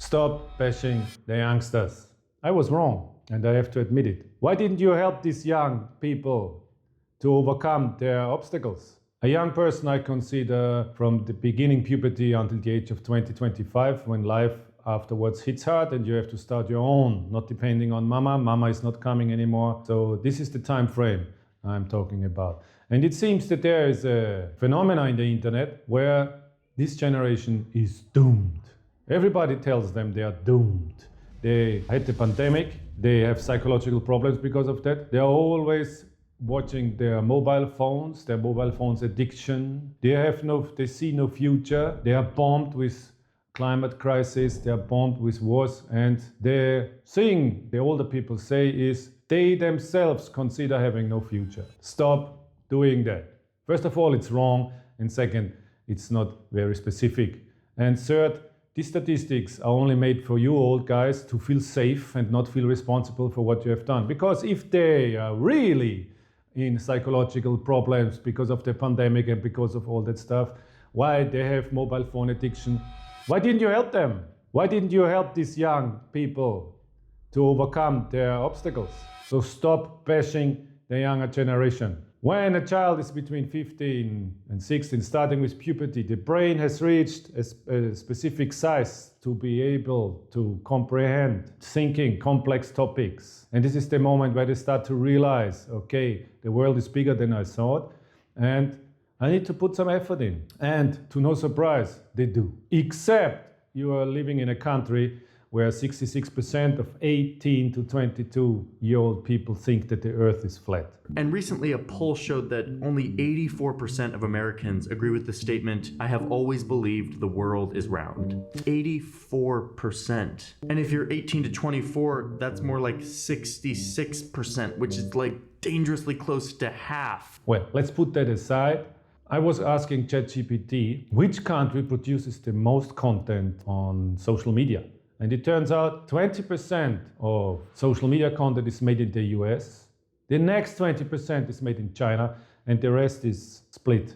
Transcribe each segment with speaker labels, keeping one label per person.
Speaker 1: Stop bashing the youngsters. I was wrong, and I have to admit it. Why didn't you help these young people to overcome their obstacles? A young person I consider from the beginning puberty until the age of 20-25, when life afterwards hits hard and you have to start your own, not depending on mama. Mama is not coming anymore. So this is the time frame I'm talking about. And it seems that there is a phenomenon in the internet where this generation is doomed. Everybody tells them they are doomed. They had the pandemic, they have psychological problems because of that. They are always watching their mobile phones addiction. They see no future. They are bombed with climate crisis, they are bombed with wars, and the thing the older people say is they themselves consider having no future. Stop doing that. First of all, it's wrong, and second, it's not very specific. And third, these statistics are only made for you old guys to feel safe and not feel responsible for what you have done. Because if they are really in psychological problems because of the pandemic and because of all that stuff, why they have mobile phone addiction, why didn't you help them? Why didn't you help these young people to overcome their obstacles? So stop bashing the younger generation. When a child is between 15 and 16, starting with puberty, the brain has reached a specific size to be able to comprehend thinking complex topics. And this is the moment where they start to realize, okay, the world is bigger than I thought, and I need to put some effort in. And to no surprise, they do. Except you are living in a country where 66% of 18 to 22-year-old people think that the earth is flat.
Speaker 2: And recently a poll showed that only 84% of Americans agree with the statement, "I have always believed the world is round." 84%. And if you're 18 to 24, that's more like 66%, which is like dangerously close to half.
Speaker 1: Well, let's put that aside. I was asking ChatGPT which country produces the most content on social media. And it turns out 20% of social media content is made in the US. The next 20% is made in China, and the rest is split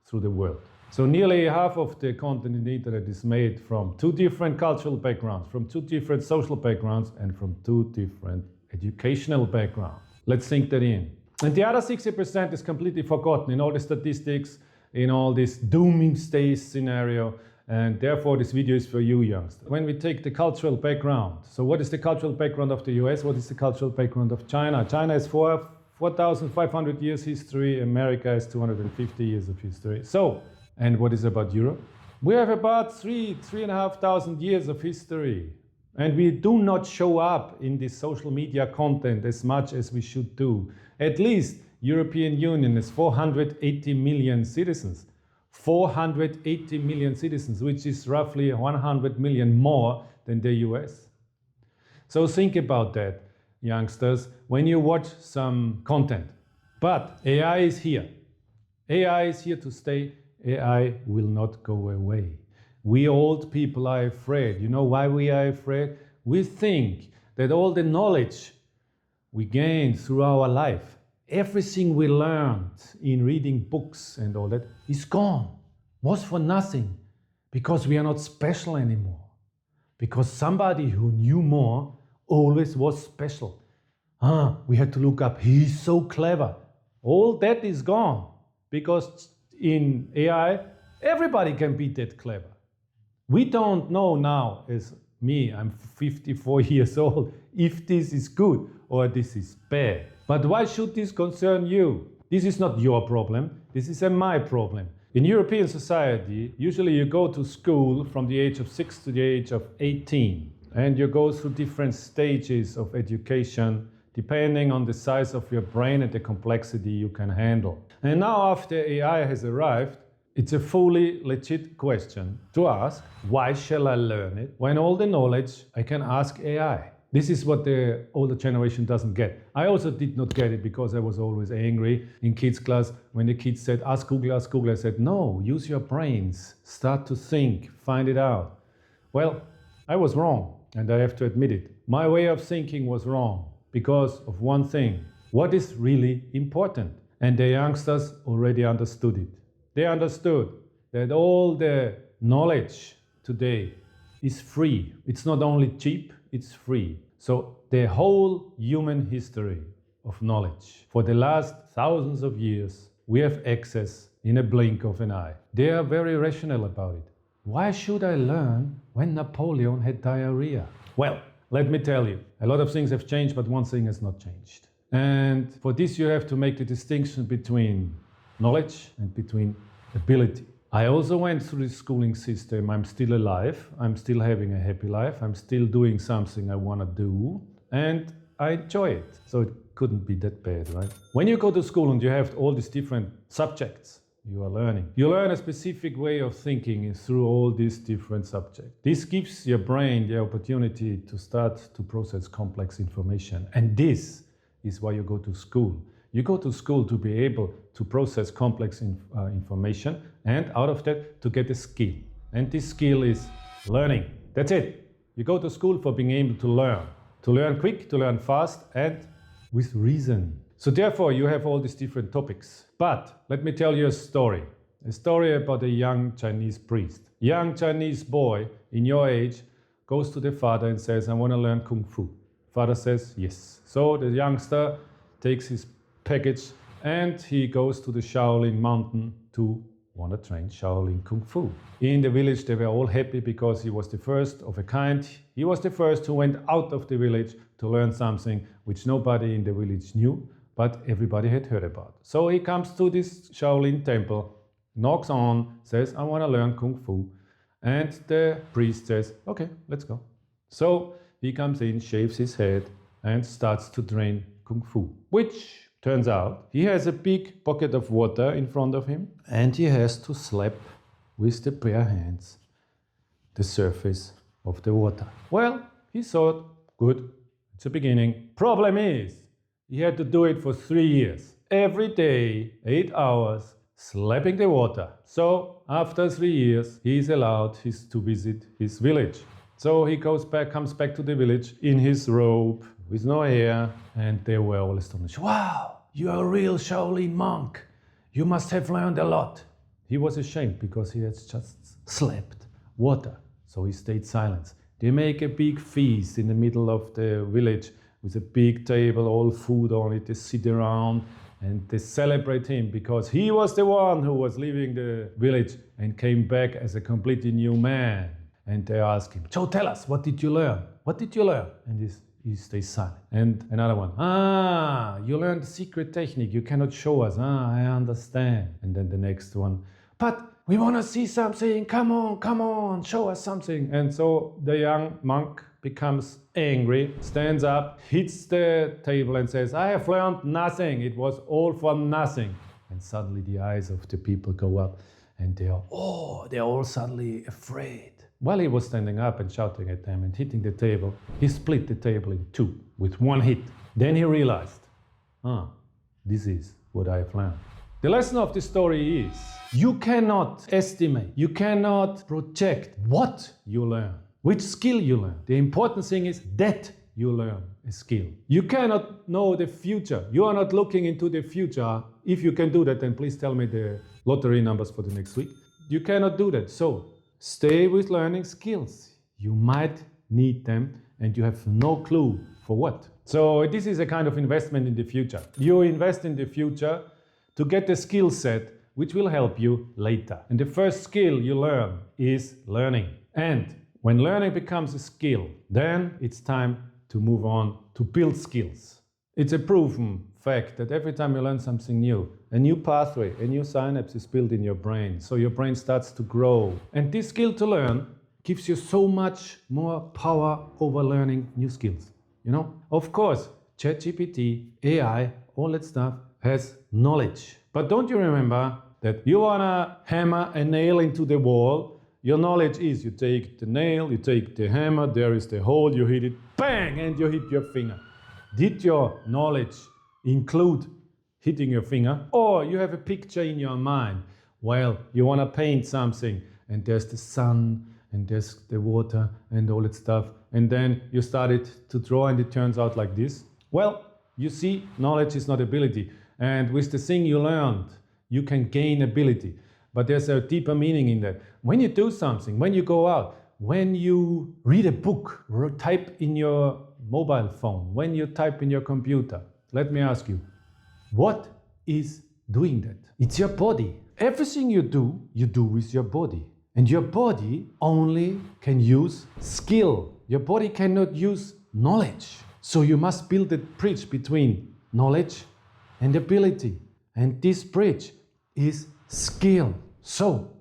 Speaker 1: through the world. So nearly half of the content in the internet is made from two different cultural backgrounds, from two different social backgrounds, and from two different educational backgrounds. Let's sink that in. And the other 60% is completely forgotten in all the statistics, in all this doomsday scenario. And therefore, this video is for you, youngsters. When we take the cultural background, so what is the cultural background of the US? What is the cultural background of China? China has 4,500 years history. America has 250 years of history. So, and what is about Europe? We have about 3,500 years of history. And we do not show up in this social media content as much as we should do. At least European Union has 480 million citizens. 480 million citizens, which is roughly 100 million more than the US. So think about that, youngsters, when you watch some content. But AI is here. AI is here to stay. AI will not go away. We old people are afraid. You know why we are afraid? We think that all the knowledge we gain through our life, everything we learned in reading books and all that is gone, was for nothing, because we are not special anymore. Because somebody who knew more always was special. We had to look up, he's so clever. All that is gone, because in AI, everybody can be that clever. We don't know now, as me, I'm 54 years old, if this is good or this is bad. But why should this concern you? This is not your problem, this is my problem. In European society, usually you go to school from the age of 6 to the age of 18, and you go through different stages of education depending on the size of your brain and the complexity you can handle. And now after AI has arrived, it's a fully legit question to ask, why shall I learn it when all the knowledge I can ask AI? This is what the older generation doesn't get. I also did not get it because I was always angry in kids' class when the kids said, ask Google, ask Google. I said, no, use your brains, start to think, find it out. Well, I was wrong, and I have to admit it. My way of thinking was wrong because of one thing. What is really important? And the youngsters already understood it. They understood that all the knowledge today is free. It's not only cheap, it's free. So the whole human history of knowledge, for the last thousands of years, we have access in a blink of an eye. They are very rational about it. Why should I learn when Napoleon had diarrhea? Well, let me tell you, a lot of things have changed, but one thing has not changed. And for this you have to make the distinction between knowledge and between ability. I also went through the schooling system. I'm still alive. I'm still having a happy life. I'm still doing something I want to do. And I enjoy it. So it couldn't be that bad, right? When you go to school and you have all these different subjects you are learning, you learn a specific way of thinking through all these different subjects. This gives your brain the opportunity to start to process complex information. And this is why you go to school. You go to school to be able to process complex information, and out of that to get a skill. And this skill is learning. That's it. You go to school for being able to learn quick, to learn fast, and with reason. So therefore you have all these different topics. But let me tell you a story about a young Chinese priest. Young Chinese boy in your age goes to the father and says, I want to learn Kung Fu. Father says, yes. So the youngster takes his package and he goes to the Shaolin mountain to want to train Shaolin Kung Fu. In the village they were all happy because he was the first of a kind. He was the first who went out of the village to learn something which nobody in the village knew, but everybody had heard about. So he comes to this Shaolin temple, knocks on, says, I want to learn Kung Fu. And the priest says, okay, let's go. So he comes in, shaves his head and starts to train Kung Fu, which turns out he has a big bucket of water in front of him and he has to slap with the bare hands the surface of the water. Well, he thought, good, it's a beginning. Problem is, he had to do it for 3 years. Every day, 8 hours, slapping the water. So after 3 years, he is allowed to visit his village. So he comes back to the village in his robe, with no hair, and they were all astonished. Wow, you are a real Shaolin monk. You must have learned a lot. He was ashamed because he had just slapped water, so he stayed silent. They make a big feast in the middle of the village with a big table, all food on it. They sit around and they celebrate him because he was the one who was leaving the village and came back as a completely new man. And they ask him, so tell us, what did you learn? What did you learn? And he stays silent. And another one, you learned the secret technique. You cannot show us. I understand. And then the next one, but we want to see something. Come on, show us something. And so the young monk becomes angry, stands up, hits the table and says, I have learned nothing. It was all for nothing. And suddenly the eyes of the people go up and they're all suddenly afraid. While he was standing up and shouting at them and hitting the table, he split the table in two with one hit. Then he realized, this is what I have learned. The lesson of this story is, you cannot estimate, you cannot project what you learn, which skill you learn. The important thing is that you learn a skill. You cannot know the future. You are not looking into the future. If you can do that, then please tell me the lottery numbers for the next week. You cannot do that. So stay with learning skills. You might need them and you have no clue for what. So this is a kind of investment in the future. You invest in the future to get a skill set which will help you later. And the first skill you learn is learning. And when learning becomes a skill, then it's time to move on to build skills. It's a proven fact that every time you learn something new, a new pathway, a new synapse is built in your brain. So your brain starts to grow. And this skill to learn gives you so much more power over learning new skills. You know, of course, ChatGPT, AI, all that stuff has knowledge. But don't you remember that you want to hammer a nail into the wall? Your knowledge is you take the nail, you take the hammer, there is the hole, you hit it, bang, and you hit your finger. Did your knowledge include hitting your finger? Or you have a picture in your mind. Well, you want to paint something and there's the sun and there's the water and all that stuff. And then you started to draw and it turns out like this. Well, you see, knowledge is not ability. And with the thing you learned, you can gain ability. But there's a deeper meaning in that. When you do something, when you go out, when you read a book or type in your mobile phone, when you type in your computer, let me ask you, what is doing that? It's your body. Everything you do with your body. And your body only can use skill. Your body cannot use knowledge. So you must build a bridge between knowledge and ability. And this bridge is skill. So,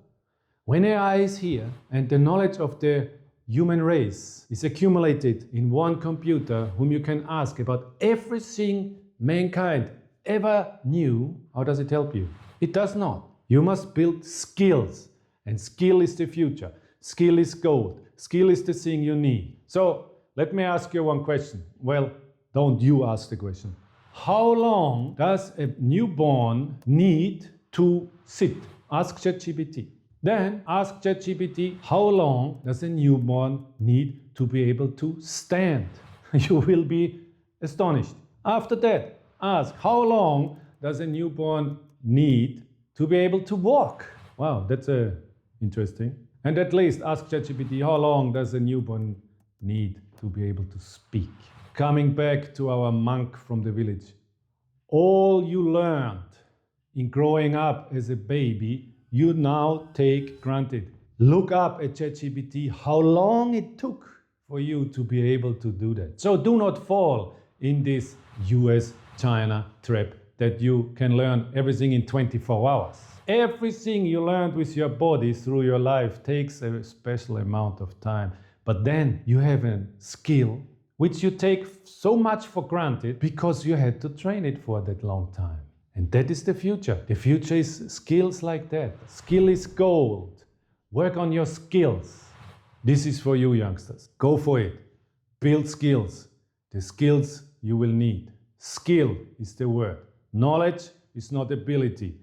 Speaker 1: when AI is here and the knowledge of the human race is accumulated in one computer whom you can ask about everything mankind ever knew, how does it help you? It does not. You must build skills. And skill is the future. Skill is gold. Skill is the thing you need. So, let me ask you one question. Well, don't you ask the question. How long does a newborn need to sit? Ask ChatGPT. Then ask ChatGPT, how long does a newborn need to be able to stand? You will be astonished. After that, ask, how long does a newborn need to be able to walk? Wow, that's interesting. And at least ask ChatGPT, how long does a newborn need to be able to speak? Coming back to our monk from the village. All you learned in growing up as a baby, you now take granted. Look up at ChatGPT how long it took for you to be able to do that. So do not fall in this US-China trap that you can learn everything in 24 hours. Everything you learned with your body through your life takes a special amount of time. But then you have a skill which you take so much for granted because you had to train it for that long time. And that is the future. The future is skills like that. Skill is gold. Work on your skills. This is for you, youngsters. Go for it. Build skills. The skills you will need. Skill is the word. Knowledge is not ability.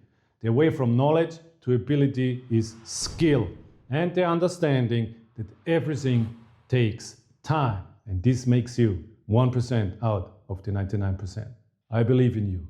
Speaker 1: The way from knowledge to ability is skill. And the understanding that everything takes time. And this makes you 1% out of the 99%. I believe in you.